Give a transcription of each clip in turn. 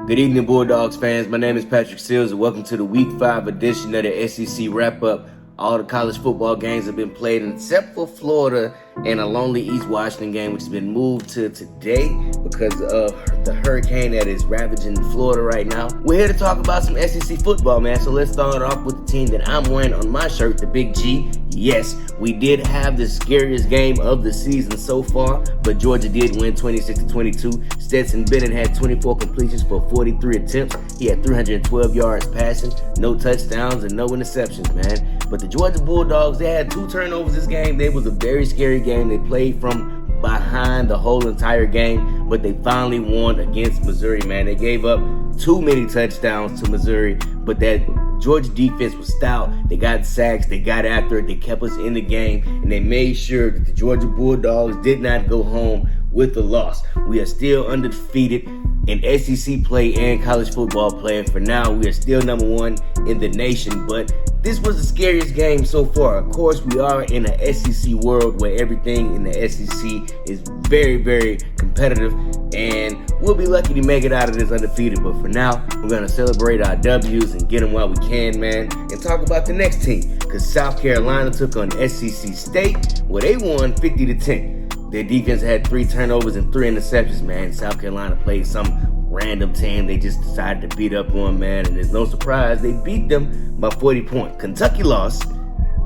Good evening, Bulldogs fans. My name is Patrick Seals, and welcome to the Week 5 edition of the SEC Wrap-Up. All the college football games have been played except for Florida and a lonely East Washington game, which has been moved to today because of the hurricane that is ravaging Florida right now. We're here to talk about some SEC football, man. So let's start off with the team that I'm wearing on my shirt, the Big G. Yes, we did have the scariest game of the season so far, but Georgia did win 26-22. Stetson Bennett had 24 completions for 43 attempts. He had 312 yards passing, no touchdowns, and no interceptions, man. But the Georgia Bulldogs, they had 2 turnovers this game. It was a very scary game. They played from behind the whole entire game, but they finally won against Mizzouri, man. They gave up too many touchdowns to Mizzouri, but that Georgia defense was stout. They got sacks, they got after it, they kept us in the game, and they made sure that the Georgia Bulldogs did not go home with a loss. We are still undefeated in SEC play and college football play, and for now, we are still number 1 in the nation, but this was the scariest game so far. Of course, we are in an SEC world where everything in the SEC is very, very competitive, and we'll be lucky to make it out of this undefeated. But for now, we're going to celebrate our W's and get them while we can, man, and talk about the next team, because South Carolina took on SEC State, where they won 50-10. Their defense had 3 turnovers and 3 interceptions, man. South Carolina played some random team they just decided to beat up on, man, and there's no surprise they beat them by 40 points. Kentucky lost.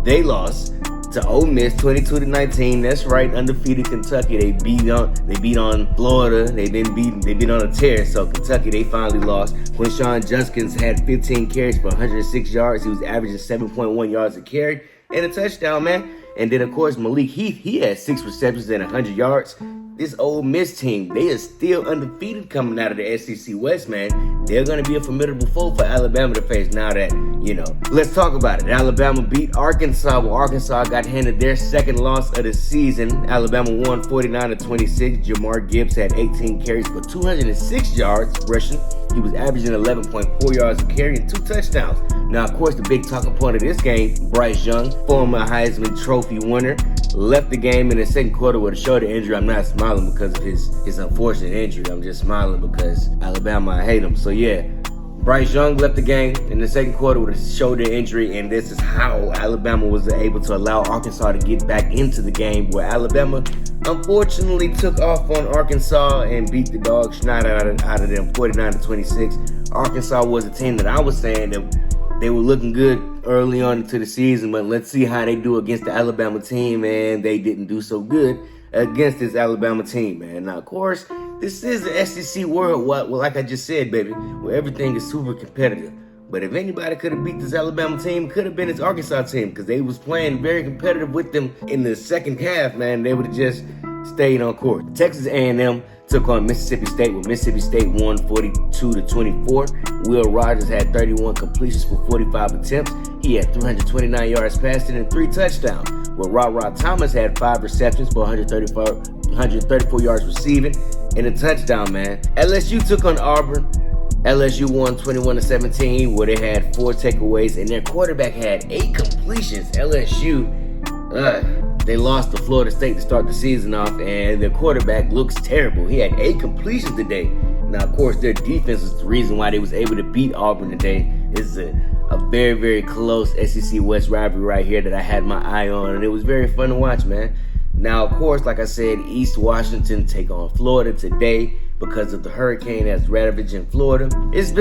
They lost to Ole Miss 22-19. That's right, undefeated Kentucky. They beat on Florida. They've been on a tear. So Kentucky, they finally lost. Quinshon Judkins had 15 carries for 106 yards. He was averaging 7.1 yards a carry and a touchdown, man. And then, of course, Malik Heath, he had 6 receptions and 100 yards. This Ole Miss team, they are still undefeated coming out of the SEC West, man. They're going to be a formidable foe for Alabama to face now that, Let's talk about it. Alabama beat Arkansas. Well, Arkansas got handed their second loss of the season. Alabama won 49-26. Jamar Gibbs had 18 carries for 206 yards rushing. He was averaging 11.4 yards a carry and 2 touchdowns. Now, of course, the big talking point of this game, Bryce Young, former Heisman Trophy winner, left the game in the second quarter with a shoulder injury. I'm not smiling because of his unfortunate injury. I'm just smiling because Alabama, I hate them. So, yeah, Bryce Young left the game in the second quarter with a shoulder injury, and this is how Alabama was able to allow Arkansas to get back into the game, where Alabama unfortunately took off on Arkansas and beat the dog snot out of them 49-26. Arkansas was a team that I was saying that they were looking good early on into the season, but let's see how they do against the Alabama team, and they didn't do so good against this Alabama team, man. Now, of course, this is the SEC world, well, like I just said, baby, where everything is super competitive. But if anybody could have beat this Alabama team, it could have been this Arkansas team, because they was playing very competitive with them in the second half, man. They would have just stayed on court. Texas A&M took on Mississippi State, where Mississippi State won 42-24. Will Rogers had 31 completions for 45 attempts. He had 329 yards passing and 3 touchdowns. Where Rod Thomas had 5 receptions for 134 yards receiving and a touchdown, man. LSU took on Auburn. LSU won 21-17, where they had 4 takeaways, and their quarterback had 8 completions. LSU, they lost to Florida State to start the season off, and their quarterback looks terrible. He had 8 completions today. Now, of course, their defense is the reason why they was able to beat Auburn today. This is a very, very close SEC West rivalry right here that I had my eye on, and it was very fun to watch, man. Now, of course, like I said, East Washington take on Florida today because of the hurricane that's ravaging Florida. It's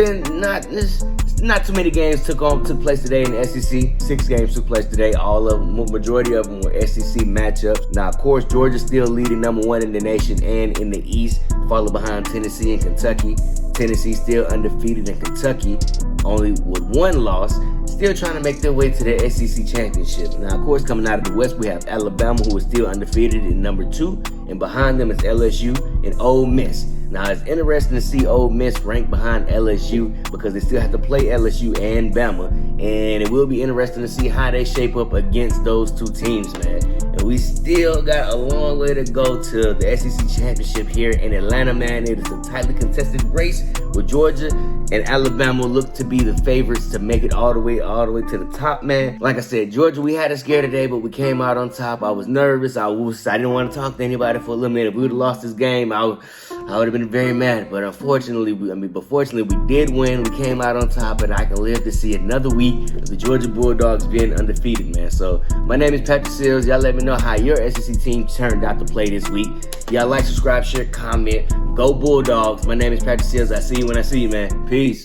not too many games took place today in the SEC. 6 games took place today. All of them, majority of them were SEC matchups. Now, of course, Georgia's still leading number 1 in the nation and in the East, followed behind Tennessee and Kentucky. Tennessee still undefeated, and Kentucky only with 1 loss, still trying to make their way to the SEC championship. Now, of course, coming out of the West, we have Alabama, who is still undefeated in number 2, and behind them is LSU and Ole Miss. Now, it's interesting to see Ole Miss ranked behind LSU because they still have to play LSU and Bama, and it will be interesting to see how they shape up against those 2 teams, man. And we still got a long way to go to the SEC championship here in Atlanta, man. It is a tightly contested race with Georgia and Alabama look to be the favorites to make it all the way to the top, man. Like I said, Georgia, we had a scare today, but we came out on top. I was nervous. I didn't want to talk to anybody for a little minute. If we would have lost this game, I would have been very mad, but fortunately we did win. We came out on top, and I can live to see another week of the Georgia Bulldogs being undefeated, man. So my name is Patrick Seals. Y'all let me know how your SEC team turned out to play this week. Y'all like, subscribe, share, comment. Go Bulldogs. My name is Patrick Seals. I see you when I see you, man. Peace.